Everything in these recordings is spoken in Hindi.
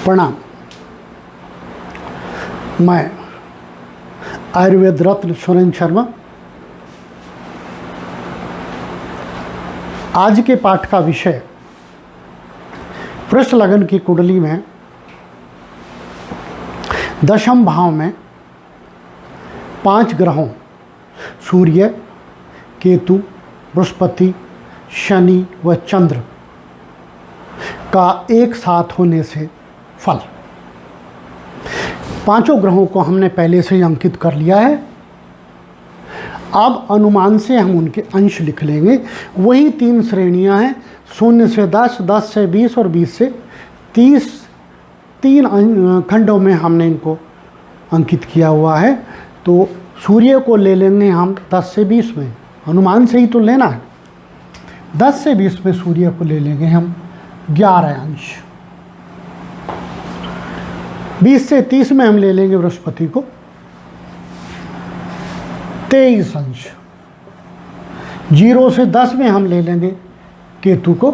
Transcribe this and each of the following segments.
प्रणाम। मैं आयुर्वेद रत्न सुरेंद्र शर्मा। आज के पाठ का विषय वृष लगन की कुंडली में दशम भाव में 5 ग्रहों सूर्य, केतु, बृहस्पति, शनि व चंद्र का एक साथ होने से फल। 5 ग्रहों को हमने पहले से ही अंकित कर लिया है। अब अनुमान से हम उनके अंश लिख लेंगे। वही 3 श्रेणियां हैं, 0 से 10, 10 से 20 और 20 से 30। 3 खंडों में हमने इनको अंकित किया हुआ है। तो सूर्य को ले लेंगे हम 10 से 20 में, अनुमान से ही तो लेना है। 10 से 20 में सूर्य को ले लेंगे हम 11 अंश। 20 से 30 में हम ले लेंगे बृहस्पति को 23 अंश। 0 से 10 में हम ले लेंगे केतु को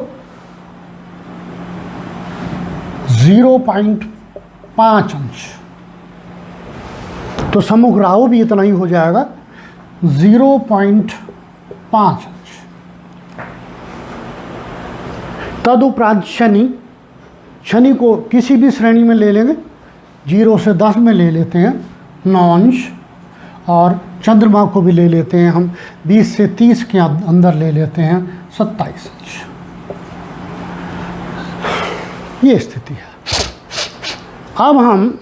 0.5 अंश। तो सम्मुख राहु भी इतना ही हो जाएगा, 0.5 अंश। तदुपरांत शनि को किसी भी श्रेणी में ले लेंगे। 0 से 10 में ले लेते हैं 9 अंश, और चंद्रमा को भी ले लेते हैं हम 20 से 30 के अंदर ले लेते हैं 27 अंश। ये स्थिति है। अब हम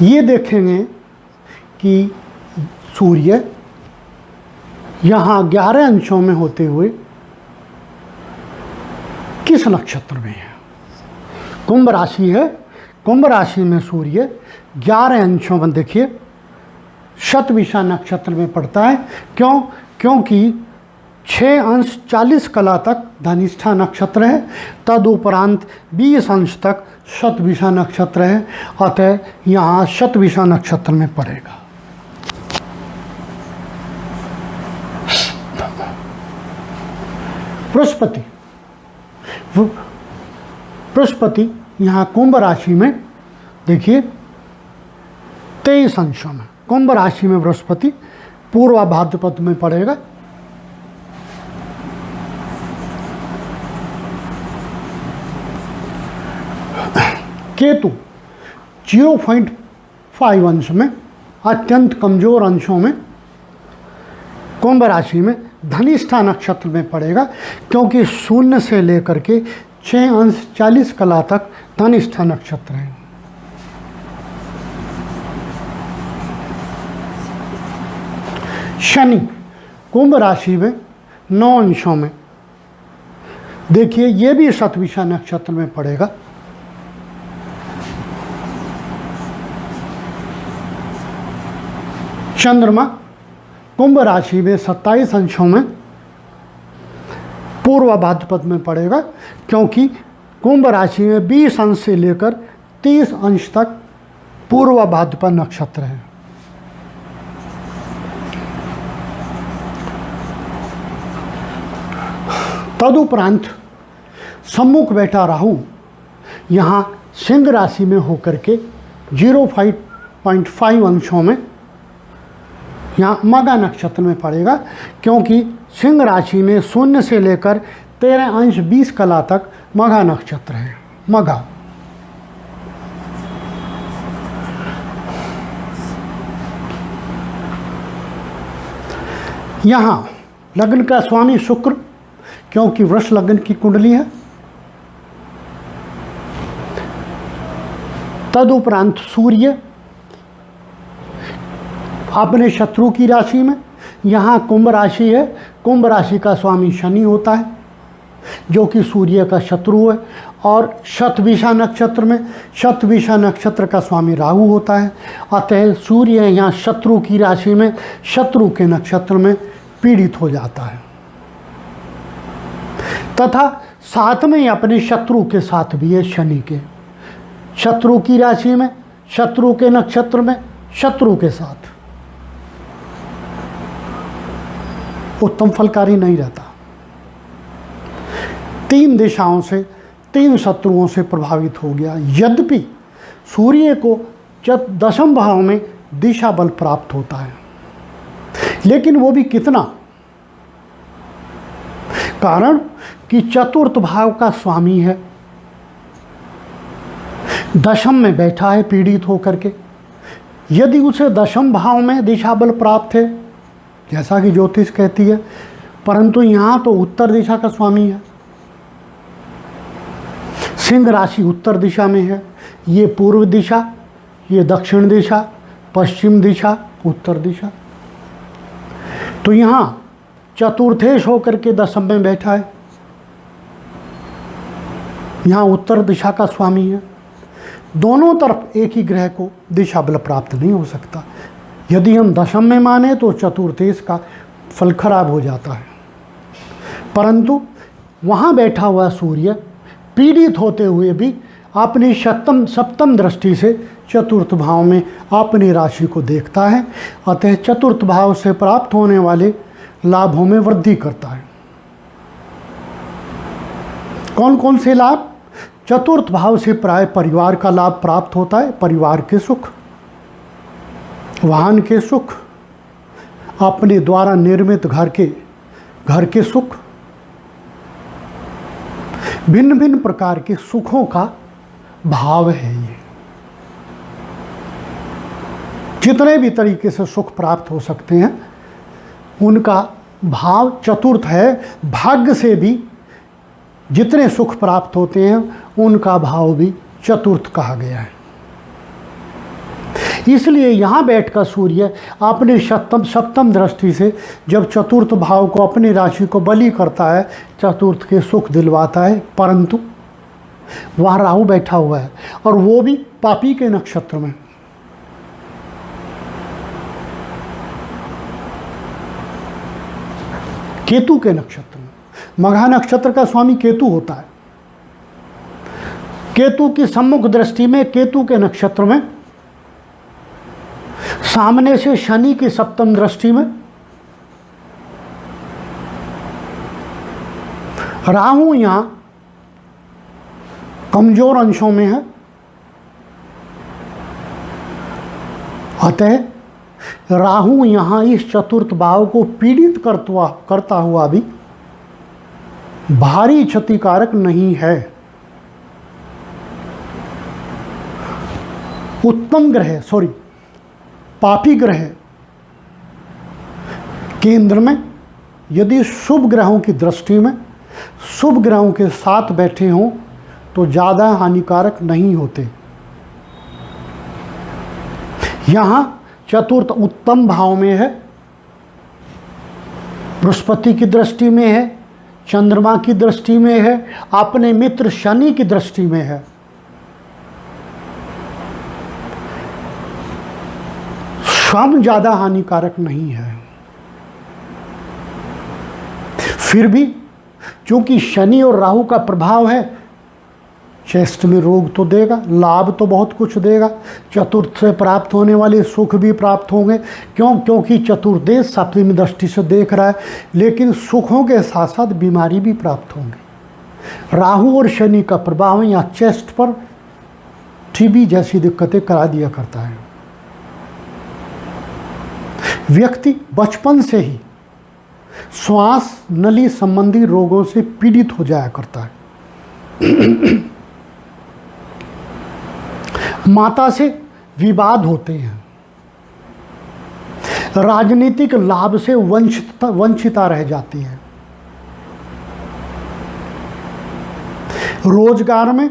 ये देखेंगे कि सूर्य यहाँ 11 अंशों में होते हुए किस नक्षत्र में है। कुंभ राशि है। कुंभ राशि में सूर्य 11 अंशों में, देखिए, शतभिषा नक्षत्र में पड़ता है। क्यों? क्योंकि 6 अंश 40 कला तक धनिष्ठा नक्षत्र है, तदुपरांत 20 अंश तक शतभिषा नक्षत्र है। अतः यहाँ शतभिषा नक्षत्र में पड़ेगा। बृहस्पति यहाँ कुंभ राशि में, देखिए, 23 अंशों में। कुंभ राशि में बृहस्पति पूर्वा भाद्रपद में पड़ेगा। केतु 0.5 अंश में, अत्यंत कमजोर अंशों में, कुंभ राशि में धनिष्ठा नक्षत्र में पड़ेगा। क्योंकि 0 से लेकर के 6 अंश 40 कला तक धनिष्ठा नक्षत्र है। शनि कुंभ राशि में 9 अंशों में, देखिए, ये भी शतभिषा नक्षत्र में पड़ेगा। चंद्रमा कुंभ राशि में 27 अंशों में पूर्व भाद्रपद में पड़ेगा। क्योंकि कुंभ राशि में 20 अंश से लेकर 30 अंश तक पूर्व भाद्रपद नक्षत्र है। तदुपरांत सम्मुख बैठा राहु यहाँ सिंह राशि में होकर के 0.5 अंशों में यहाँ मघा नक्षत्र में पड़ेगा। क्योंकि सिंह राशि में 0 से लेकर 13 अंश 20 कला तक मघा नक्षत्र है। मघा यहाँ लग्न का स्वामी शुक्र, क्योंकि वृष लग्न की कुंडली है। तदुपरांत सूर्य अपने शत्रु की राशि में, यहाँ कुंभ राशि है। कुंभ राशि का स्वामी शनि होता है, जो कि सूर्य का शत्रु है। और शतभिषा नक्षत्र में, शतभिषा नक्षत्र का स्वामी राहु होता है। अतः सूर्य यहाँ शत्रु की राशि में, शत्रु के नक्षत्र में पीड़ित हो जाता है। तथा साथ में ही अपने शत्रु के साथ भी है शनि के। शत्रु की राशि में, शत्रु के नक्षत्र में, शत्रु के साथ उत्तम फलकारी नहीं रहता। 3 दिशाओं से 3 शत्रुओं से प्रभावित हो गया। यद्यपि सूर्य को दशम भाव में दिशा बल प्राप्त होता है, लेकिन वो भी कितना? कारण कि चतुर्थ भाव का स्वामी है, दशम में बैठा है पीड़ित होकर के। यदि उसे दशम भाव में दिशा बल प्राप्त है, जैसा कि ज्योतिष कहती है, परंतु यहाँ तो उत्तर दिशा का स्वामी है। सिंह राशि उत्तर दिशा में है, ये पूर्व दिशा, ये दक्षिण दिशा, पश्चिम दिशा, उत्तर दिशा। तो यहाँ चतुर्थेश होकर के दशम में बैठा है, यहाँ उत्तर दिशा का स्वामी है। दोनों तरफ एक ही ग्रह को दिशा बल प्राप्त नहीं हो सकता। यदि हम दशम में माने तो चतुर्थेश का फल खराब हो जाता है, परंतु वहाँ बैठा हुआ सूर्य पीड़ित होते हुए भी अपनी सप्तम दृष्टि से चतुर्थ भाव में अपनी राशि को देखता है, अतः चतुर्थ भाव से प्राप्त होने वाले लाभों में वृद्धि करता है। कौन कौन से लाभ? चतुर्थ भाव से प्राय परिवार का लाभ प्राप्त होता है, परिवार के सुख, वाहन के सुख, अपने द्वारा निर्मित घर के सुख, भिन्न भिन्न प्रकार के सुखों का भाव है ये। जितने भी तरीके से सुख प्राप्त हो सकते हैं उनका भाव चतुर्थ है। भाग्य से भी जितने सुख प्राप्त होते हैं उनका भाव भी चतुर्थ कहा गया है। इसलिए यहाँ बैठकर सूर्य अपने सप्तम दृष्टि से जब चतुर्थ भाव को, अपनी राशि को बलि करता है, चतुर्थ के सुख दिलवाता है, परंतु वहाँ राहु बैठा हुआ है और वो भी पापी के नक्षत्र में। केतु के नक्षत्र में। मघा नक्षत्र का स्वामी केतु होता है। केतु की सम्मुख दृष्टि में, केतु के नक्षत्र में, सामने से शनि की सप्तम दृष्टि में, राहु यहां कमजोर अंशों में है, अतः राहु यहां इस चतुर्थ भाव को पीड़ित करता हुआ भी भारी क्षतिकारक नहीं है। उत्तम ग्रह, पापी ग्रह केंद्र में यदि शुभ ग्रहों की दृष्टि में शुभ ग्रहों के साथ बैठे हों तो ज़्यादा हानिकारक नहीं होते। यहाँ चतुर्थ उत्तम भाव में है, बृहस्पति की दृष्टि में है, चंद्रमा की दृष्टि में है, अपने मित्र शनि की दृष्टि में है। स्वयं ज़्यादा हानिकारक नहीं है। फिर भी क्योंकि शनि और राहु का प्रभाव है, चेस्ट में रोग तो देगा, लाभ तो बहुत कुछ देगा, चतुर्थ से प्राप्त होने वाले सुख भी प्राप्त होंगे। क्योंकि चतुर्देश सप्तमी दृष्टि से देख रहा है, लेकिन सुखों के साथ साथ बीमारी भी प्राप्त होंगे। राहु और शनि का प्रभाव यहाँ चेस्ट पर टीबी जैसी दिक्कतें करा दिया करता है। व्यक्ति बचपन से ही श्वास नली संबंधी रोगों से पीड़ित हो जाया करता है। माता से विवाद होते हैं, राजनीतिक लाभ से वंचिता रह जाती है, रोजगार में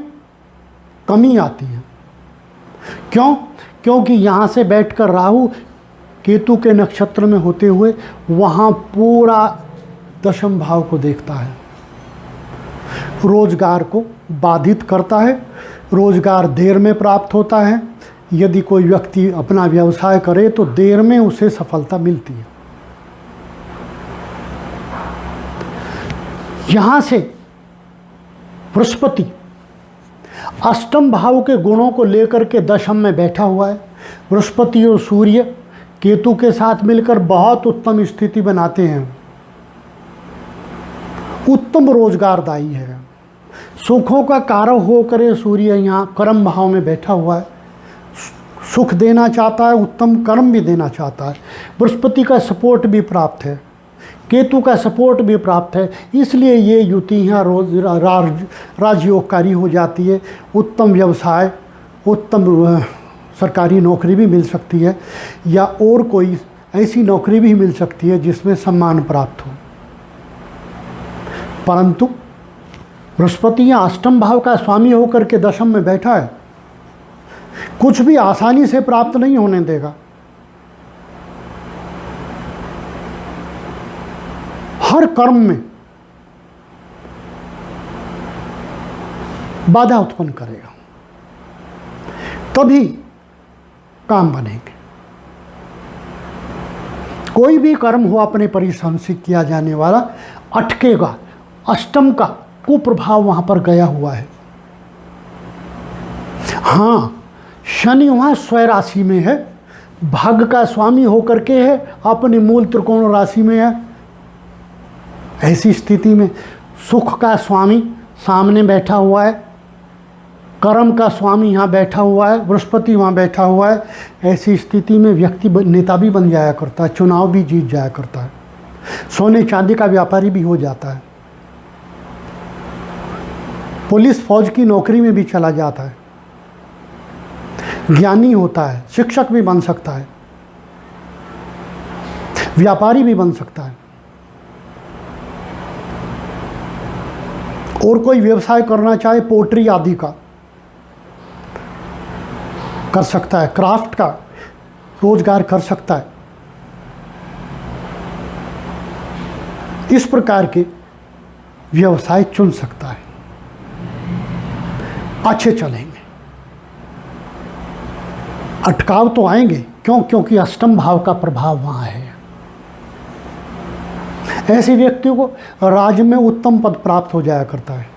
कमी आती है। क्योंकि यहाँ से बैठकर राहु केतु के नक्षत्र में होते हुए वहाँ पूरा दशम भाव को देखता है, रोजगार को बाधित करता है, रोजगार देर में प्राप्त होता है। यदि कोई व्यक्ति अपना व्यवसाय करे तो देर में उसे सफलता मिलती है। यहाँ से बृहस्पति अष्टम भाव के गुणों को लेकर के दशम में बैठा हुआ है। बृहस्पति और सूर्य केतु के साथ मिलकर बहुत उत्तम स्थिति बनाते हैं, उत्तम रोजगारदायी है। सुखों का कारक होकर सूर्य यहाँ कर्म भाव में बैठा हुआ है, सुख देना चाहता है, उत्तम कर्म भी देना चाहता है। बृहस्पति का सपोर्ट भी प्राप्त है, केतु का सपोर्ट भी प्राप्त है, इसलिए ये युतियाँ रोज राजयोगकारी हो जाती है। उत्तम व्यवसाय, उत्तम सरकारी नौकरी भी मिल सकती है, या और कोई ऐसी नौकरी भी मिल सकती है जिसमें सम्मान प्राप्त हो। परंतु बृहस्पति यहाँ अष्टम भाव का स्वामी होकर के दशम में बैठा है, कुछ भी आसानी से प्राप्त नहीं होने देगा। हर कर्म में बाधा उत्पन्न करेगा, तभी काम बनेंगे। कोई भी कर्म हो अपने परिश्रम से किया जाने वाला अटकेगा। अष्टम का कुप्रभाव वहां पर गया हुआ है। हाँ, शनि वहाँ स्वयं राशि में है, भाग्य का स्वामी होकर के है, अपने मूल त्रिकोण राशि में है। ऐसी स्थिति में सुख का स्वामी सामने बैठा हुआ है, कर्म का स्वामी यहाँ बैठा हुआ है, बृहस्पति वहाँ बैठा हुआ है। ऐसी स्थिति में व्यक्ति नेता भी बन जाया करता है, चुनाव भी जीत जाया करता है, सोने चांदी का व्यापारी भी हो जाता है, पुलिस फौज की नौकरी में भी चला जाता है, ज्ञानी होता है, शिक्षक भी बन सकता है, व्यापारी भी बन सकता है, और कोई व्यवसाय करना चाहे पोट्री आदि का कर सकता है, क्राफ्ट का रोजगार कर सकता है। इस प्रकार के व्यवसाय चुन सकता है, अच्छे चलेंगे। अटकाव तो आएंगे, क्यों? क्योंकि अष्टम भाव का प्रभाव वहाँ है। ऐसे व्यक्ति को राज्य में उत्तम पद प्राप्त हो जाया करता है,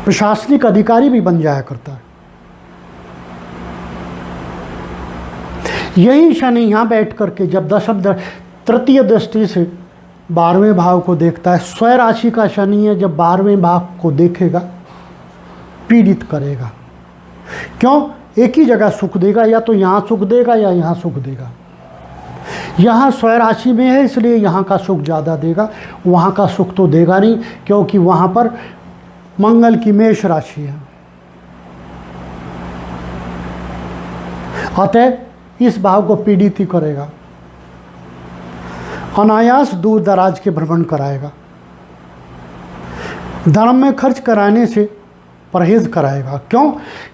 प्रशासनिक अधिकारी भी बन जाया करता है। यही शनि यहाँ बैठ करके जब दशम तृतीय दृष्टि से 12वें भाव को देखता है, स्वयं राशि का शनि है, जब 12वें भाव को देखेगा पीड़ित करेगा। क्यों? एक ही जगह सुख देगा, या तो यहाँ सुख देगा या यहाँ सुख देगा। यहाँ स्वयं राशि में है इसलिए यहाँ का सुख ज़्यादा देगा, वहाँ का सुख तो देगा नहीं, क्योंकि वहाँ पर मंगल की मेष राशि है। अतः इस भाव को पीड़ित ही करेगा, अनायास दूर दराज के भ्रमण कराएगा, धर्म में खर्च कराने से परहेज कराएगा। क्यों?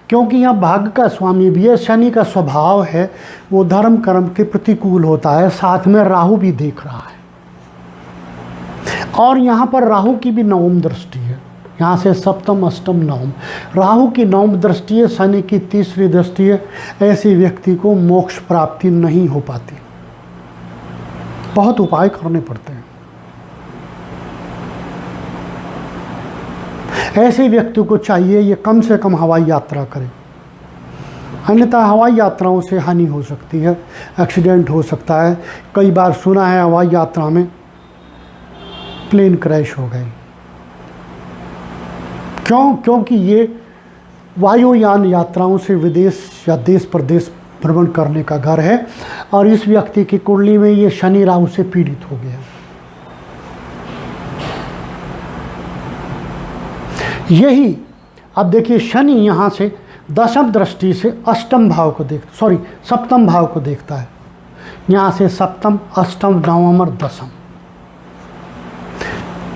क्योंकि यहाँ भाग्य का स्वामी भी है, शनि का स्वभाव है वो धर्म कर्म के प्रतिकूल होता है, साथ में राहु भी देख रहा है, और यहाँ पर राहु की भी नवम दृष्टि है, यहाँ से सप्तम अष्टम नवम, राहु की नवम दृष्टि है, शनि की तीसरी दृष्टि है। ऐसे व्यक्ति को मोक्ष प्राप्ति नहीं हो पाती, बहुत उपाय करने पड़ते हैं। ऐसे व्यक्ति को चाहिए ये कम से कम हवाई यात्रा करे, अन्यथा हवाई यात्राओं से हानि हो सकती है, एक्सीडेंट हो सकता है। कई बार सुना है हवाई यात्रा में प्लेन क्रैश हो गए। क्यों? क्योंकि ये वायुयान यात्राओं से विदेश या देश प्रदेश भ्रमण करने का घर है, और इस व्यक्ति की कुंडली में ये शनि राहु से पीड़ित हो गया। यही अब देखिए, शनि यहाँ से दशम दृष्टि से अष्टम भाव को सप्तम भाव को देखता है, यहाँ से सप्तम अष्टम नवम और दशम,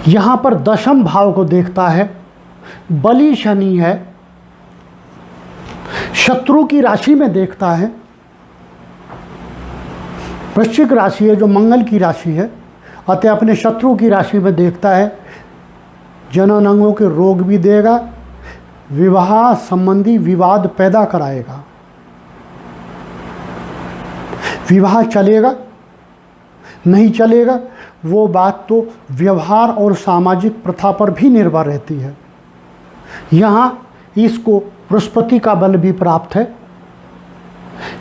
यहाँ पर दशम भाव को देखता है। बली शनि है, शत्रु की राशि में देखता है, वृश्चिक राशि है जो मंगल की राशि है, अतः अपने शत्रु की राशि में देखता है। जनन अंगों के रोग भी देगा, विवाह संबंधी विवाद पैदा कराएगा। विवाह चलेगा नहीं चलेगा वो बात तो व्यवहार और सामाजिक प्रथा पर भी निर्भर रहती है। यहाँ इसको बृहस्पति का बल भी प्राप्त है,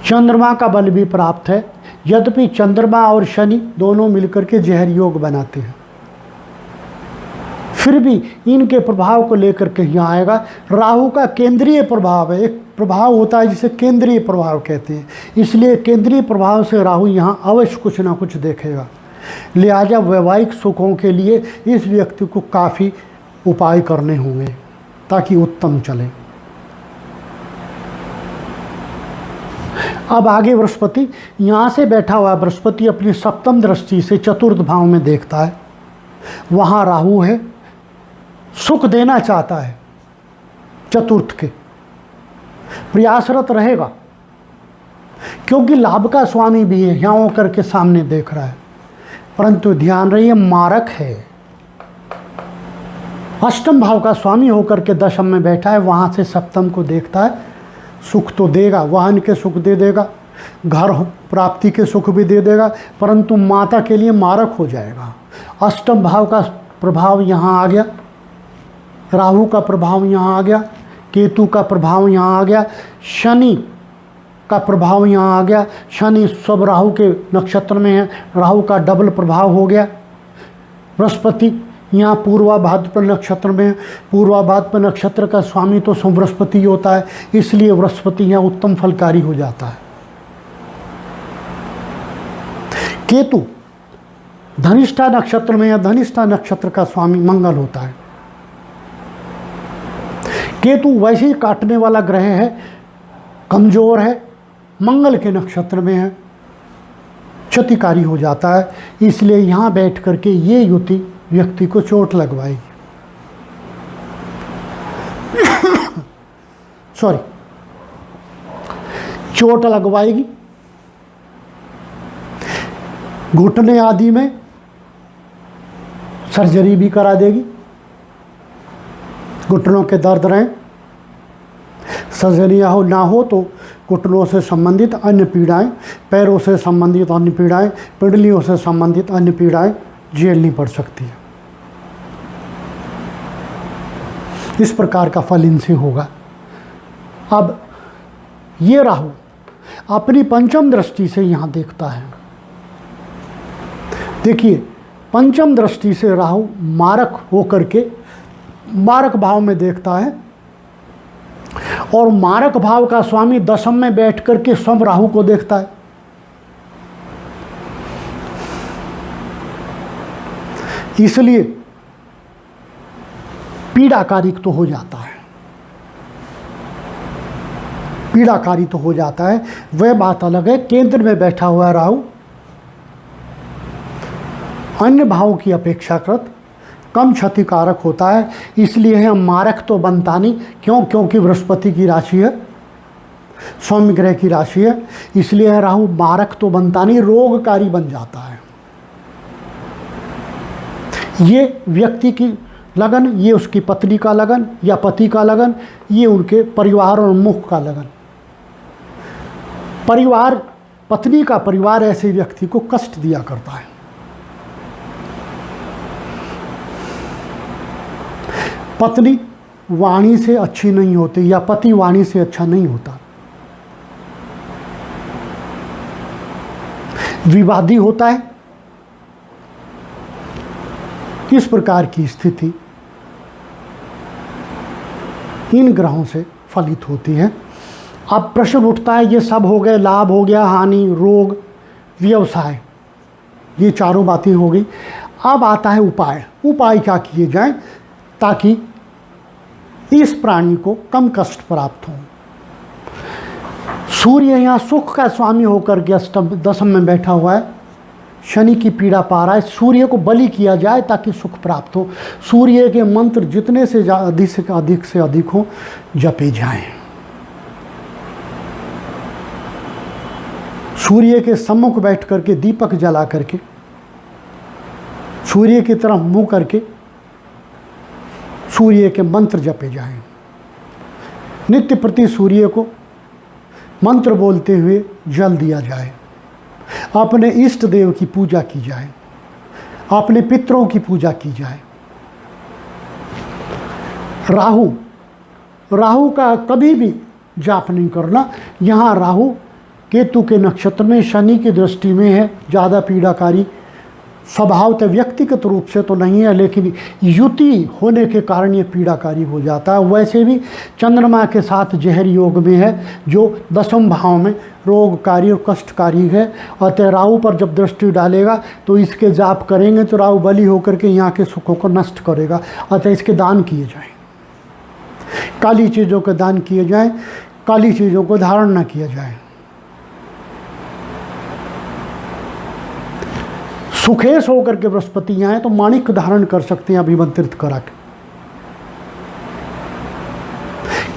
चंद्रमा का बल भी प्राप्त है, यद्यपि चंद्रमा और शनि दोनों मिलकर के जहर योग बनाते हैं। फिर भी इनके प्रभाव को लेकर के यहाँ आएगा। राहु का केंद्रीय प्रभाव है, एक प्रभाव होता है जिसे केंद्रीय प्रभाव कहते हैं, इसलिए केंद्रीय प्रभाव से राहु यहाँ अवश्य कुछ ना कुछ देखेगा। लिहाजा वैवाहिक सुखों के लिए इस व्यक्ति को काफ़ी उपाय करने होंगे ताकि उत्तम चले। अब आगे बृहस्पति, यहाँ से बैठा हुआ बृहस्पति अपनी सप्तम दृष्टि से चतुर्थ भाव में देखता है, वहाँ राहु है, सुख देना चाहता है, चतुर्थ के प्रयासरत रहेगा क्योंकि लाभ का स्वामी भी है, यहाँ होकर के सामने देख रहा है, परंतु ध्यान रहिए मारक है। अष्टम भाव का स्वामी होकर के दशम में बैठा है, वहाँ से सप्तम को देखता है, सुख तो देगा, वाहन के सुख दे देगा, घर प्राप्ति के सुख भी दे देगा, परंतु माता के लिए मारक हो जाएगा। अष्टम भाव का प्रभाव यहाँ आ गया, राहु का प्रभाव यहाँ आ गया, केतु का प्रभाव यहाँ आ गया, शनि का प्रभाव यहाँ आ गया। शनि सब राहु के नक्षत्र में है, राहु का डबल प्रभाव हो गया। बृहस्पति यहाँ पूर्वा भाद्रपद नक्षत्र में है, पूर्वा भाद्रपद नक्षत्र का स्वामी तो सब बृहस्पति होता है, इसलिए बृहस्पति यहाँ उत्तम फलकारी हो जाता है। केतु धनिष्ठा नक्षत्र में है, धनिष्ठा नक्षत्र का स्वामी मंगल होता है। केतु वैसे ही काटने वाला ग्रह है, कमजोर है, मंगल के नक्षत्र में है, क्षतिकारी हो जाता है, इसलिए यहाँ बैठ करके ये युति व्यक्ति को चोट लगवाएगी। सॉरी, चोट लगवाएगी, घुटने आदि में सर्जरी भी करा देगी। घुटनों के दर्द रहें, सर्जरी हो ना हो तो घुटनों से संबंधित अन्य पीड़ाएं, पैरों से संबंधित अन्य पीड़ाएं, पिंडलियों से संबंधित अन्य पीड़ाएं झेलनी पड़ सकती है। इस प्रकार का फल इनसे होगा। अब ये राहु अपनी पंचम दृष्टि से यहाँ देखता है। देखिए, पंचम दृष्टि से राहु मारक होकर के मारक भाव में देखता है और मारक भाव का स्वामी दशम में बैठ करके स्वयं राहु को देखता है। इसलिए पीड़ाकारी तो हो जाता है, पीड़ाकारी तो हो जाता है, वह बात अलग है। केंद्र में बैठा हुआ राहु अन्य भावों की अपेक्षाकृत कम क्षतिकारक होता है, इसलिए हम मारक तो बनता नहीं। क्योंकि बृहस्पति की राशि है, सौम्य ग्रह की राशि है, इसलिए राहु मारक तो बनता नहीं, रोगकारी बन जाता है। ये व्यक्ति की लगन, ये उसकी पत्नी का लगन या पति का लगन, ये उनके परिवार और मुख का लगन। परिवार, पत्नी का परिवार ऐसे व्यक्ति को कष्ट दिया करता है। पत्नी वाणी से अच्छी नहीं होती या पति वाणी से अच्छा नहीं होता, विवादी होता है। इस प्रकार की स्थिति इन ग्रहों से फलित होती है। अब प्रश्न उठता है, ये सब हो गए, लाभ हो गया, हानि, रोग, व्यवसाय, ये चारों बातें हो गई। अब आता है उपाय। उपाय क्या किए जाएं ताकि इस प्राणी को कम कष्ट प्राप्त हो। सूर्य यहाँ सुख का स्वामी होकर के अष्टम दशम में बैठा हुआ है, शनि की पीड़ा पा रहा है। सूर्य को बलि किया जाए ताकि सुख प्राप्त हो। सूर्य के मंत्र जितने से अधिक से अधिक हो जपे जाएं। सूर्य के सम्मुख बैठ करके दीपक जला करके सूर्य की तरफ मुंह करके सूर्य के मंत्र जपे जाएं। नित्य प्रति सूर्य को मंत्र बोलते हुए जल दिया जाए। अपने इष्ट देव की पूजा की जाए, अपने पितरों की पूजा की जाए। राहु का कभी भी जाप नहीं करना। यहाँ राहु केतु के नक्षत्र में शनि की दृष्टि में है, ज़्यादा पीड़ाकारी स्वभावतः व्यक्तिगत रूप से तो नहीं है, लेकिन युति होने के कारण ये पीड़ाकारी हो जाता है। वैसे भी चंद्रमा के साथ जहर योग में है, जो 10वें भाव में रोगकारी और कष्टकारी है। अतः राहु पर जब दृष्टि डालेगा तो इसके जाप करेंगे तो राहु बली होकर के यहाँ के सुखों को नष्ट करेगा। अतः इसके दान किए जाएं, काली चीज़ों के दान किए जाएं, काली चीज़ों को धारण न किया जाए। सुखेश होकर के बृहस्पति यहाँ है तो माणिक धारण कर सकते हैं अभिमंत्रित करा के,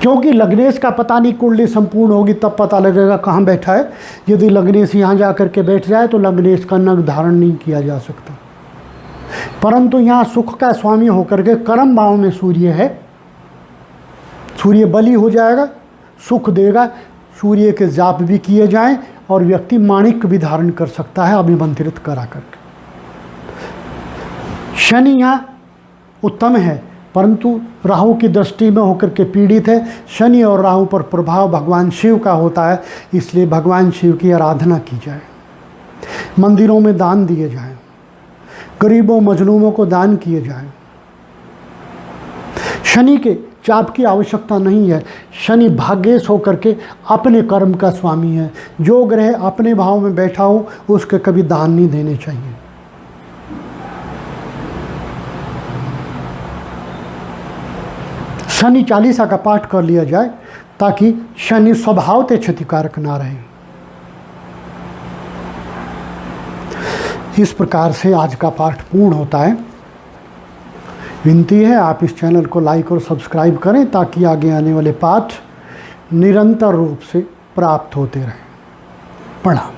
क्योंकि लग्नेश का पता नहीं कुंडली संपूर्ण होगी तब पता लगेगा कहाँ बैठा है। यदि लग्नेश यहाँ जा करके बैठ जाए तो लग्नेश का नग धारण नहीं किया जा सकता। परंतु यहाँ सुख का स्वामी होकर के कर्म भाव में सूर्य है, सूर्य बली हो जाएगा, सुख देगा। सूर्य के जाप भी किए जाएं और व्यक्ति माणिक भी धारण कर सकता है अभिमंत्रित करा करके। शनि यहाँ उत्तम है, परंतु राहु की दृष्टि में होकर के पीड़ित है। शनि और राहु पर प्रभाव भगवान शिव का होता है, इसलिए भगवान शिव की आराधना की जाए, मंदिरों में दान दिए जाएं, गरीबों मजलूमों को दान किए जाएं। शनि के जाप की आवश्यकता नहीं है। शनि भाग्येश होकर के अपने कर्म का स्वामी है। जो ग्रह अपने भाव में बैठा हो उसके कभी दान नहीं देने चाहिए। शनि चालीसा का पाठ कर लिया जाए ताकि शनि स्वभावतः क्षतिकारक ना रहे। इस प्रकार से आज का पाठ पूर्ण होता है। विनती है आप इस चैनल को लाइक और सब्सक्राइब करें ताकि आगे आने वाले पाठ निरंतर रूप से प्राप्त होते रहें। प्रणाम।